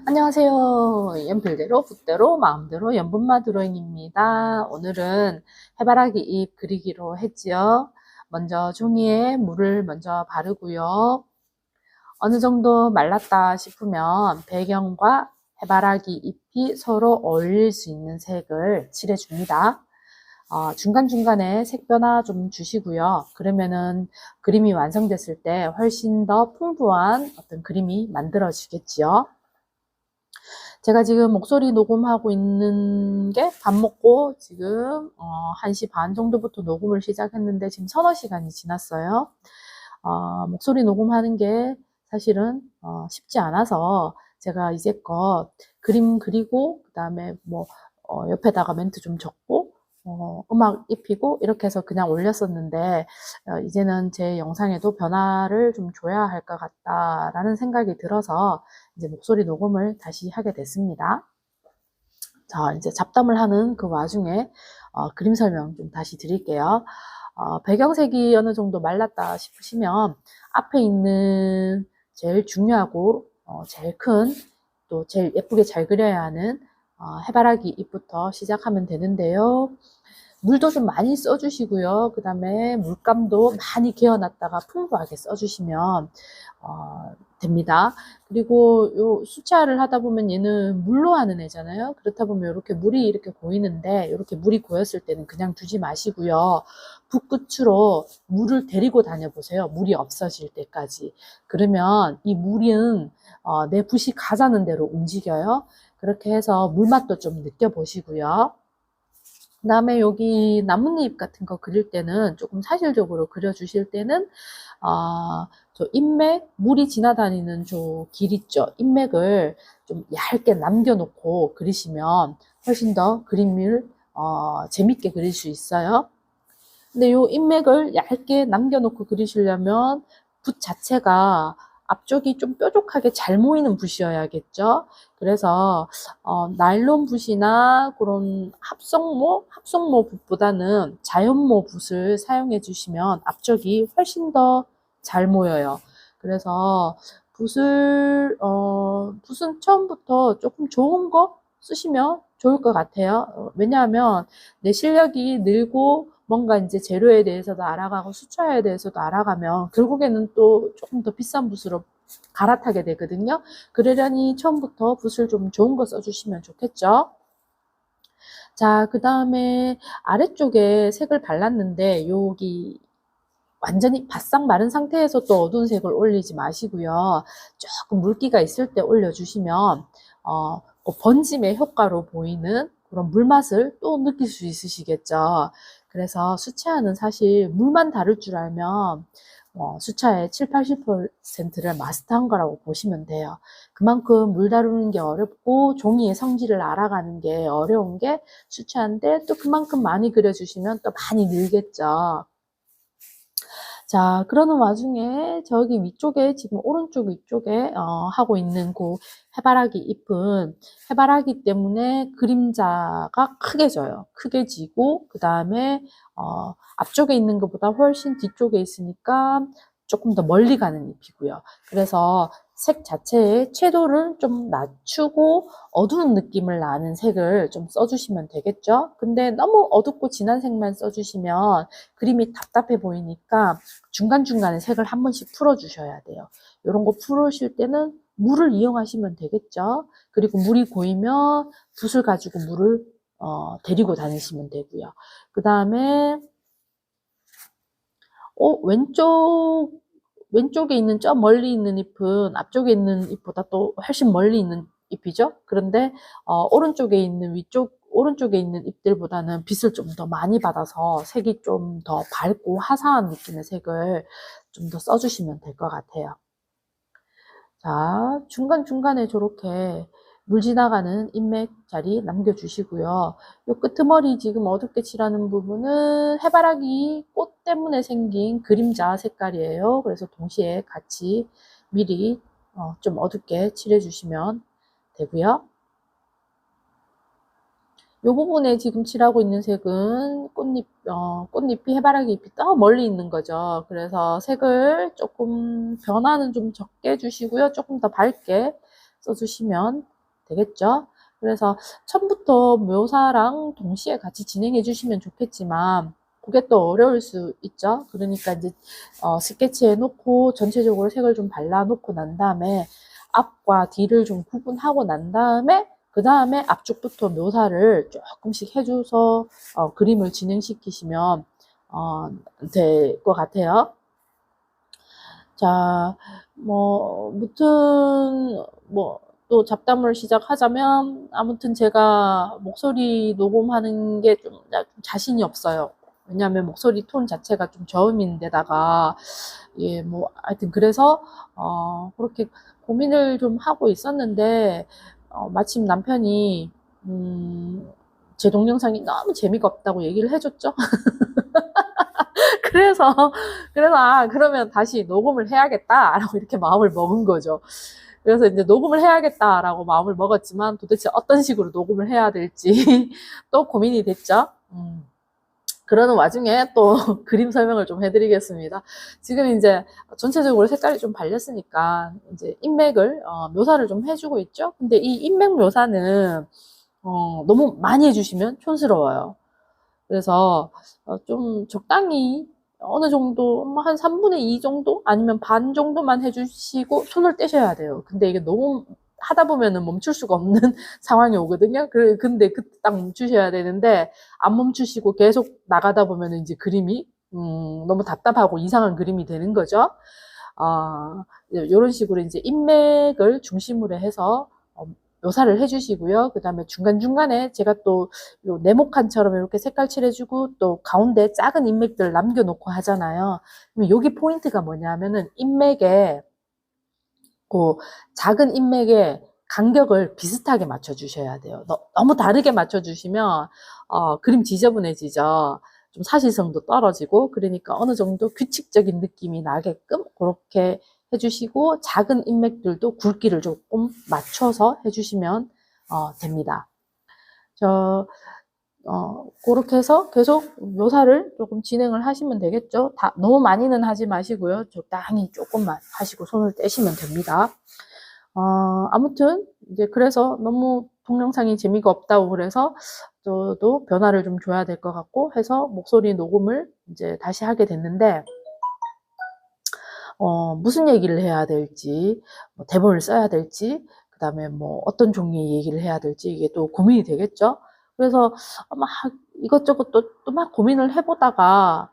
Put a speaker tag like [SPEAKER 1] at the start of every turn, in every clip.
[SPEAKER 1] 안녕하세요. 연필대로, 붓대로, 마음대로 연분마 드로잉입니다. 오늘은 해바라기 잎 그리기로 했지요. 먼저 종이에 물을 먼저 바르고요. 어느 정도 말랐다 싶으면 배경과 해바라기 잎이 서로 어울릴 수 있는 색을 칠해줍니다. 중간중간에 색 변화 좀 주시고요. 그러면은 그림이 완성됐을 때 훨씬 더 풍부한 어떤 그림이 만들어지겠지요. 제가 지금 목소리 녹음하고 있는 게 밥 먹고 지금 1시 반 정도부터 녹음을 시작했는데 지금 서너 시간이 지났어요. 목소리 녹음하는 게 사실은 쉽지 않아서 제가 이제껏 그림 그리고 그 다음에 뭐 옆에다가 멘트 좀 적고 음악 입히고 이렇게 해서 그냥 올렸었는데 이제는 제 영상에도 변화를 좀 줘야 할 것 같다라는 생각이 들어서 이제 목소리 녹음을 다시 하게 됐습니다. 자, 이제 잡담을 하는 그 와중에 그림 설명 좀 다시 드릴게요. 배경색이 어느 정도 말랐다 싶으시면 앞에 있는 제일 중요하고 제일 큰 또 제일 예쁘게 잘 그려야 하는 해바라기 잎부터 시작하면 되는데요. 물도 좀 많이 써주시고요. 그 다음에 물감도 많이 개어놨다가 풍부하게 써주시면 됩니다. 그리고 요 수채화를 하다 보면 얘는 물로 하는 애잖아요. 그렇다 보면 이렇게 물이 이렇게 고이는데 이렇게 물이 고였을 때는 그냥 두지 마시고요. 붓끝으로 물을 데리고 다녀 보세요. 물이 없어질 때까지. 그러면 이 물은 내 붓이 가자는 대로 움직여요. 그렇게 해서 물맛도 좀 느껴보시고요. 그 다음에 여기 나뭇잎 같은 거 그릴 때는 조금 사실적으로 그려주실 때는 저 인맥, 물이 지나다니는 저 길 있죠. 인맥을 좀 얇게 남겨놓고 그리시면 훨씬 더 그림을 재밌게 그릴 수 있어요. 근데 요 인맥을 얇게 남겨놓고 그리시려면 붓 자체가 앞쪽이 좀 뾰족하게 잘 모이는 붓이어야겠죠. 그래서 나일론 붓이나 그런 합성모 붓보다는 자연모 붓을 사용해 주시면 앞쪽이 훨씬 더 잘 모여요. 그래서 붓은 처음부터 조금 좋은 거 쓰시면 좋을 것 같아요. 왜냐하면 내 실력이 늘고 뭔가 이제 재료에 대해서도 알아가고 수초에 대해서도 알아가면 결국에는 또 조금 더 비싼 붓으로 갈아타게 되거든요. 그러려니 처음부터 붓을 좀 좋은 거 써주시면 좋겠죠. 자, 그 다음에 아래쪽에 색을 발랐는데 여기 완전히 바싹 마른 상태에서 또 어두운 색을 올리지 마시고요. 조금 물기가 있을 때 올려주시면 그 번짐의 효과로 보이는 그런 물맛을 또 느낄 수 있으시겠죠. 그래서 수채화는 사실 물만 다룰 줄 알면 수차의 7, 80%를 마스터한 거라고 보시면 돼요. 그만큼 물 다루는 게 어렵고 종이의 성질을 알아가는 게 어려운 게 수채화인데 또 그만큼 많이 그려주시면 또 많이 늘겠죠. 자, 그러는 와중에 저기 위쪽에 지금 오른쪽 위쪽에 하고 있는 그 해바라기 잎은 해바라기 때문에 그림자가 크게 져요. 크게 지고 그 다음에 앞쪽에 있는 것보다 훨씬 뒤쪽에 있으니까 조금 더 멀리 가는 잎이고요. 그래서 색 자체의 채도를 좀 낮추고 어두운 느낌을 나는 색을 좀 써주시면 되겠죠. 근데 너무 어둡고 진한 색만 써주시면 그림이 답답해 보이니까 중간중간에 색을 한 번씩 풀어주셔야 돼요. 이런 거 풀으실 때는 물을 이용하시면 되겠죠. 그리고 물이 고이면 붓을 가지고 물을 데리고 다니시면 되고요. 그 다음에 왼쪽에 있는 저 멀리 있는 잎은 앞쪽에 있는 잎보다 또 훨씬 멀리 있는 잎이죠. 그런데 오른쪽에 있는 잎들보다는 빛을 좀 더 많이 받아서 색이 좀 더 밝고 화사한 느낌의 색을 좀 더 써주시면 될 것 같아요. 자, 중간중간에 저렇게 물 지나가는 인맥 자리 남겨주시고요. 요 끄트머리 지금 어둡게 칠하는 부분은 해바라기 꽃 때문에 생긴 그림자 색깔이에요. 그래서 동시에 같이 미리 좀 어둡게 칠해주시면 되고요. 요 부분에 지금 칠하고 있는 색은 꽃잎이 해바라기 잎이 더 멀리 있는 거죠. 그래서 색을 조금 변화는 좀 적게 주시고요. 조금 더 밝게 써주시면 되겠죠. 그래서 처음부터 묘사랑 동시에 같이 진행해 주시면 좋겠지만 그게 또 어려울 수 있죠. 그러니까 이제 스케치해 놓고 전체적으로 색을 좀 발라 놓고 난 다음에 앞과 뒤를 좀 구분하고 난 다음에 그 다음에 앞쪽부터 묘사를 조금씩 해줘서 그림을 진행시키시면 될 것 같아요. 자, 무튼 또 잡담을 시작하자면 아무튼 제가 목소리 녹음하는 게 좀 자신이 없어요. 왜냐하면 목소리 톤 자체가 좀 저음인데다가 하여튼 그래서 그렇게 고민을 좀 하고 있었는데 마침 남편이 제 동영상이 너무 재미가 없다고 얘기를 해줬죠. 그래서 그러면 다시 녹음을 해야겠다라고 이렇게 마음을 먹은 거죠. 그래서 이제 녹음을 해야겠다라고 마음을 먹었지만 도대체 어떤 식으로 녹음을 해야 될지 또 고민이 됐죠. 그러는 와중에 또 그림 설명을 좀 해드리겠습니다. 지금 이제 전체적으로 색깔이 좀 발렸으니까 이제 인맥을 묘사를 좀 해주고 있죠. 근데 이 인맥 묘사는 너무 많이 해주시면 촌스러워요. 그래서 좀 적당히 어느 정도 한 3분의 2 정도 아니면 반 정도만 해주시고 손을 떼셔야 돼요. 근데 이게 너무 하다 보면은 멈출 수가 없는 상황이 오거든요. 근데 그때 딱 멈추셔야 되는데 안 멈추시고 계속 나가다 보면은 이제 그림이 너무 답답하고 이상한 그림이 되는 거죠. 이런 식으로 이제 인맥을 중심으로 해서 묘사를 해주시고요. 그 다음에 중간중간에 제가 또 네모칸처럼 이렇게 색깔 칠해주고 또 가운데 작은 인맥들 남겨놓고 하잖아요. 그럼 여기 포인트가 뭐냐면은 인맥에 그 작은 인맥의 간격을 비슷하게 맞춰주셔야 돼요. 너무 다르게 맞춰주시면 그림 지저분해지죠. 좀 사실성도 떨어지고 그러니까 어느 정도 규칙적인 느낌이 나게끔 그렇게 해주시고 작은 인맥들도 굵기를 조금 맞춰서 해주시면 됩니다. 그렇게 해서 계속 묘사를 조금 진행을 하시면 되겠죠. 너무 많이는 하지 마시고요. 적당히 조금만 하시고 손을 떼시면 됩니다. 아무튼 이제 그래서 너무 동영상이 재미가 없다고 그래서 저도 변화를 좀 줘야 될 것 같고 해서 목소리 녹음을 이제 다시 하게 됐는데 무슨 얘기를 해야 될지, 대본을 써야 될지, 그 다음에 어떤 종류의 얘기를 해야 될지, 이게 또 고민이 되겠죠? 그래서 막 이것저것 또 막 고민을 해보다가,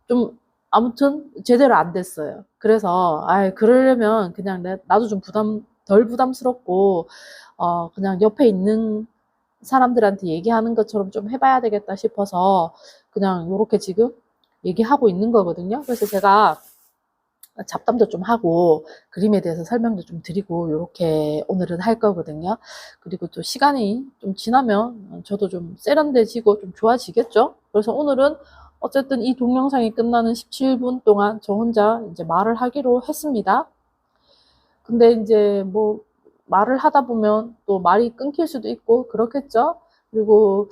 [SPEAKER 1] 좀, 아무튼 제대로 안 됐어요. 그래서, 그러려면 그냥 나도 좀 덜 부담스럽고, 그냥 옆에 있는 사람들한테 얘기하는 것처럼 좀 해봐야 되겠다 싶어서, 그냥 요렇게 지금 얘기하고 있는 거거든요. 그래서 제가 잡담도 좀 하고 그림에 대해서 설명도 좀 드리고 이렇게 오늘은 할 거거든요. 그리고 또 시간이 좀 지나면 저도 좀 세련돼지고 좀 좋아지겠죠. 그래서 오늘은 어쨌든 이 동영상이 끝나는 17분 동안 저 혼자 이제 말을 하기로 했습니다. 근데 이제 말을 하다 보면 또 말이 끊길 수도 있고 그렇겠죠. 그리고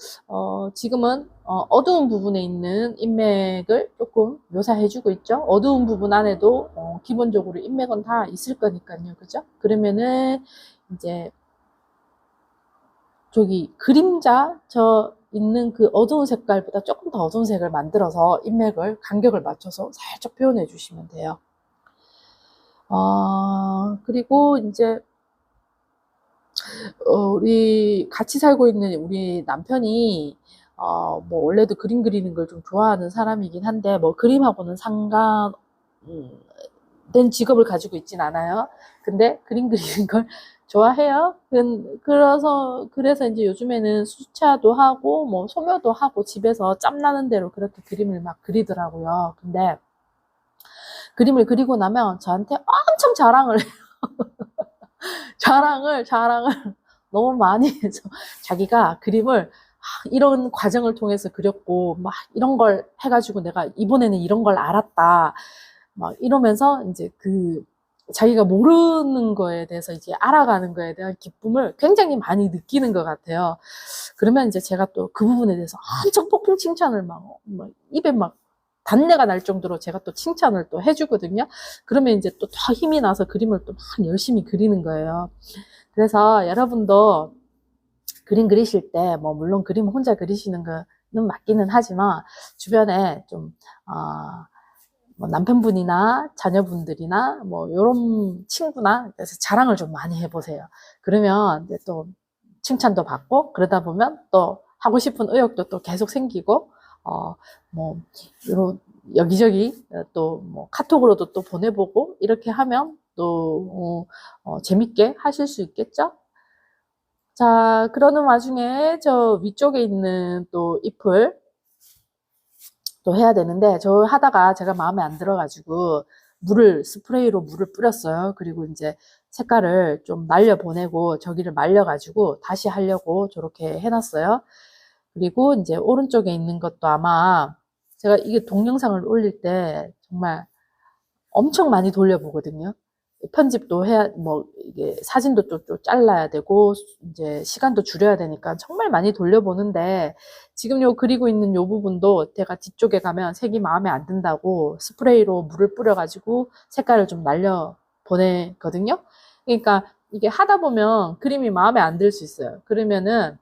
[SPEAKER 1] 지금은 어두운 부분에 있는 인맥을 조금 묘사해주고 있죠. 어두운 부분 안에도 기본적으로 인맥은 다 있을 거니까요, 그죠? 그러면은 이제 저기 그림자 저 있는 그 어두운 색깔보다 조금 더 어두운 색을 만들어서 인맥을 간격을 맞춰서 살짝 표현해 주시면 돼요. 그리고 이제 우리 같이 살고 있는 우리 남편이 원래도 그림 그리는 걸 좀 좋아하는 사람이긴 한데 그림하고는 상관된 직업을 가지고 있진 않아요. 근데 그림 그리는 걸 좋아해요. 그래서 이제 요즘에는 수차도 하고 소묘도 하고 집에서 짬나는 대로 그렇게 그림을 막 그리더라고요. 근데 그림을 그리고 나면 저한테 엄청 자랑을 해요. 자랑을 너무 많이 해서 자기가 그림을 이런 과정을 통해서 그렸고 막 이런 걸 해가지고 내가 이번에는 이런 걸 알았다 막 이러면서 이제 자기가 모르는 거에 대해서 이제 알아가는 거에 대한 기쁨을 굉장히 많이 느끼는 것 같아요. 그러면 이제 제가 또 그 부분에 대해서 엄청 폭풍 칭찬을 막 입에 막 단내가 날 정도로 제가 또 칭찬을 또 해주거든요. 그러면 이제 또 더 힘이 나서 그림을 또 막 열심히 그리는 거예요. 그래서 여러분도 그림 그리실 때, 뭐, 물론 그림 혼자 그리시는 거는 맞기는 하지만, 주변에 좀, 뭐 남편분이나 자녀분들이나, 뭐, 요런 친구나, 그래서 자랑을 좀 많이 해보세요. 그러면 이제 또 칭찬도 받고, 그러다 보면 또 하고 싶은 의욕도 또 계속 생기고, 뭐, 요런, 여기저기 또 뭐 카톡으로도 또 보내보고, 이렇게 하면 또, 재밌게 하실 수 있겠죠? 자, 그러는 와중에 저 위쪽에 있는 또 잎을 또 해야 되는데, 저 하다가 제가 마음에 안 들어가지고 스프레이로 물을 뿌렸어요. 그리고 이제 색깔을 좀 날려보내고 저기를 말려가지고 다시 하려고 저렇게 해놨어요. 그리고 이제 오른쪽에 있는 것도 아마 제가 이게 동영상을 올릴 때 정말 엄청 많이 돌려보거든요. 편집도 해야, 뭐, 이게 사진도 또 잘라야 되고, 이제 시간도 줄여야 되니까 정말 많이 돌려보는데, 지금 요 그리고 있는 요 부분도 제가 뒤쪽에 가면 색이 마음에 안 든다고 스프레이로 물을 뿌려가지고 색깔을 좀 날려 보내거든요. 그러니까 이게 하다 보면 그림이 마음에 안 들 수 있어요. 그러면은,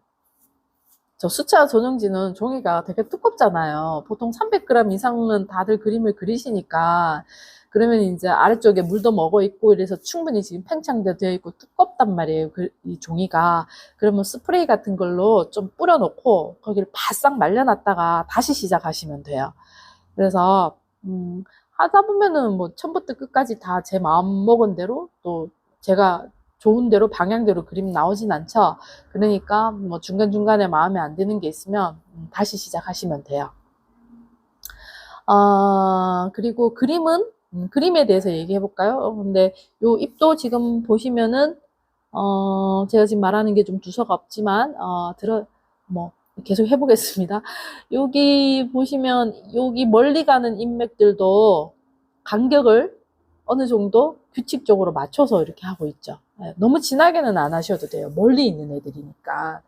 [SPEAKER 1] 저 수채화 전용지는 종이가 되게 두껍잖아요. 보통 300g 이상은 다들 그림을 그리시니까 그러면 이제 아래쪽에 물도 먹어 있고 이래서 충분히 지금 팽창되어 있고 두껍단 말이에요. 이 종이가. 그러면 스프레이 같은 걸로 좀 뿌려놓고 거기를 바싹 말려놨다가 다시 시작하시면 돼요. 그래서 하다 보면은 뭐 처음부터 끝까지 다 제 마음 먹은 대로 또 제가 좋은 대로 방향대로 그림 나오진 않죠. 그러니까 뭐 중간중간에 마음에 안 드는 게 있으면 다시 시작하시면 돼요. 그리고 그림에 대해서 얘기해 볼까요? 근데 요 잎도 지금 보시면은 제가 지금 말하는 게 좀 두서가 없지만 뭐 계속 해보겠습니다. 여기 보시면 여기 멀리 가는 인맥들도 간격을 어느 정도 규칙적으로 맞춰서 이렇게 하고 있죠. 너무 진하게는 안 하셔도 돼요. 멀리 있는 애들이니까.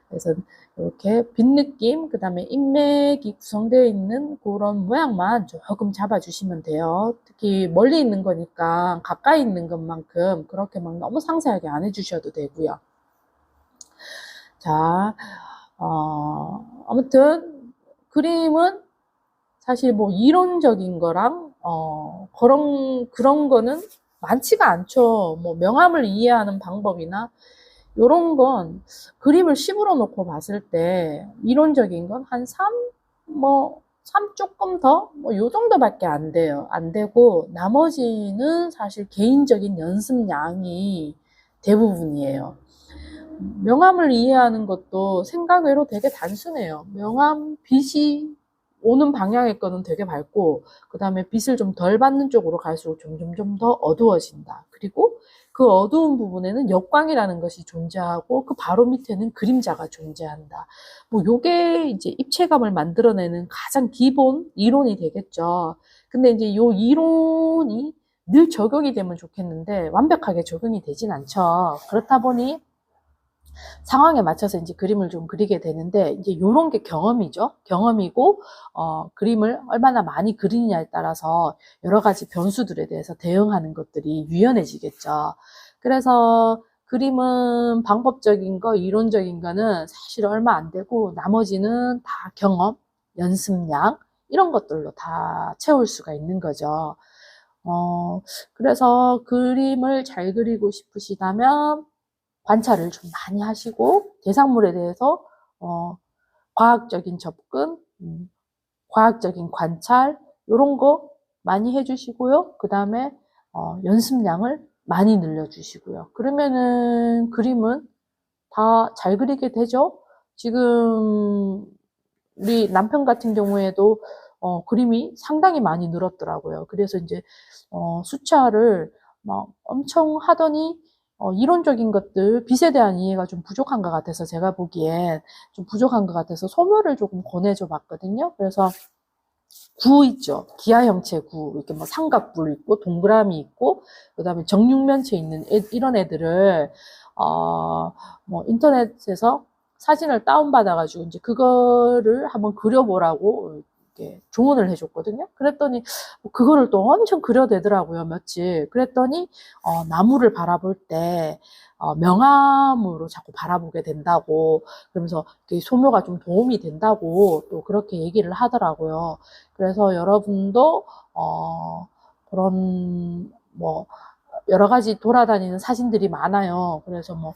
[SPEAKER 1] 그래서 이렇게 빈 느낌, 그 다음에 인맥이 구성되어 있는 그런 모양만 조금 잡아주시면 돼요. 특히 멀리 있는 거니까 가까이 있는 것만큼 그렇게 막 너무 상세하게 안 해주셔도 되고요. 자, 아무튼 그림은 사실 뭐 이론적인 거랑 그런 거는 많지가 않죠. 뭐 명암을 이해하는 방법이나 요런 건 그림을 10으로 놓고 봤을 때 이론적인 건 한 3, 뭐 3 조금 더, 뭐 요 정도밖에 안 돼요. 안 되고 나머지는 사실 개인적인 연습량이 대부분이에요. 명암을 이해하는 것도 생각 외로 되게 단순해요. 명암, 빛이 오는 방향의 거는 되게 밝고, 그 다음에 빛을 좀 덜 받는 쪽으로 갈수록 점점 좀 더 어두워진다. 그리고 그 어두운 부분에는 역광이라는 것이 존재하고, 그 바로 밑에는 그림자가 존재한다. 뭐, 요게 이제 입체감을 만들어내는 가장 기본 이론이 되겠죠. 근데 이제 요 이론이 늘 적용이 되면 좋겠는데, 완벽하게 적용이 되진 않죠. 그렇다 보니, 상황에 맞춰서 이제 그림을 좀 그리게 되는데, 이제 요런 게 경험이죠. 경험이고, 그림을 얼마나 많이 그리느냐에 따라서 여러 가지 변수들에 대해서 대응하는 것들이 유연해지겠죠. 그래서 그림은 방법적인 거, 이론적인 거는 사실 얼마 안 되고, 나머지는 다 경험, 연습량, 이런 것들로 다 채울 수가 있는 거죠. 그래서 그림을 잘 그리고 싶으시다면, 관찰을 좀 많이 하시고 대상물에 대해서 과학적인 접근, 과학적인 관찰 이런 거 많이 해주시고요. 그 다음에 연습량을 많이 늘려주시고요. 그러면은 그림은 다 잘 그리게 되죠. 지금 우리 남편 같은 경우에도 그림이 상당히 많이 늘었더라고요. 그래서 이제 수차를 막 엄청 하더니 이론적인 것들, 빛에 대한 이해가 좀 부족한 것 같아서 제가 보기엔 좀 부족한 것 같아서 소묘를 조금 권해줘 봤거든요. 그래서 구 있죠. 기하 형체 구. 이렇게 뭐 삼각뿔 있고 동그라미 있고 그다음에 정육면체 있는 이런 애들을 뭐 인터넷에서 사진을 다운받아 가지고 이제 그거를 한번 그려보라고 이렇게 조언을 해줬거든요. 그랬더니 그거를 또 엄청 그려대더라고요, 며칠. 그랬더니 나무를 바라볼 때 명암으로 자꾸 바라보게 된다고, 그러면서 소묘가 좀 도움이 된다고 또 그렇게 얘기를 하더라고요. 그래서 여러분도 그런 뭐 여러 가지 돌아다니는 사진들이 많아요. 그래서 뭐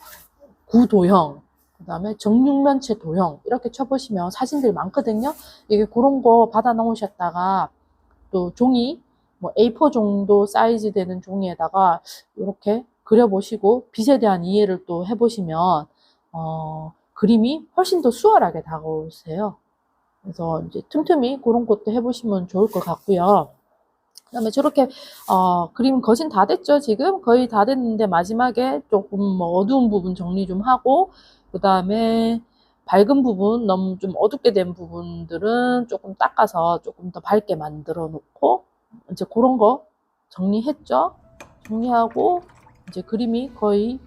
[SPEAKER 1] 구도형, 그 다음에 정육면체 도형 이렇게 쳐보시면 사진들이 많거든요. 이게 그런 거 받아 놓으셨다가 또 종이 뭐 A4 정도 사이즈 되는 종이에다가 이렇게 그려보시고 빛에 대한 이해를 또 해보시면 그림이 훨씬 더 수월하게 다가오세요. 그래서 이제 틈틈이 그런 것도 해보시면 좋을 것 같고요. 그 다음에 저렇게 그림 거진 다 됐죠. 지금 거의 다 됐는데 마지막에 조금 뭐 어두운 부분 정리 좀 하고, 그 다음에 밝은 부분, 너무 좀 어둡게 된 부분들은 조금 닦아서 조금 더 밝게 만들어 놓고, 이제 그런 거 정리했죠. 정리하고 이제 그림이 거의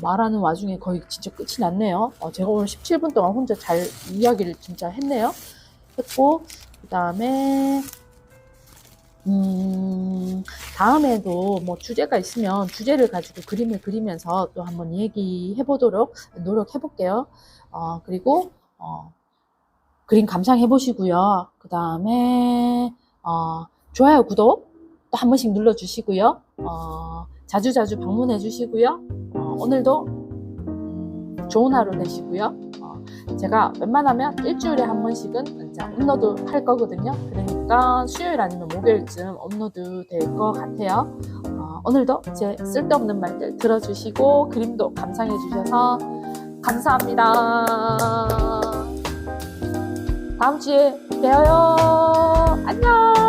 [SPEAKER 1] 말하는 와중에 거의 진짜 끝이 났네요. 제가 오늘 17분 동안 혼자 잘 이야기를 진짜 했네요. 했고, 그 다음에 다음에도 뭐 주제가 있으면 주제를 가지고 그림을 그리면서 또 한번 얘기해 보도록 노력해 볼게요. 그리고 그림 감상해 보시고요. 그 다음에 좋아요, 구독 또 한 번씩 눌러 주시고요. 자주자주 방문해 주시고요. 오늘도 좋은 하루 되시고요. 제가 웬만하면 일주일에 한 번씩은 이제 업로드 할 거거든요. 그러니까 수요일 아니면 목요일쯤 업로드 될 것 같아요. 오늘도 제 쓸데없는 말들 들어주시고 그림도 감상해 주셔서 감사합니다. 다음 주에 봬요. 안녕.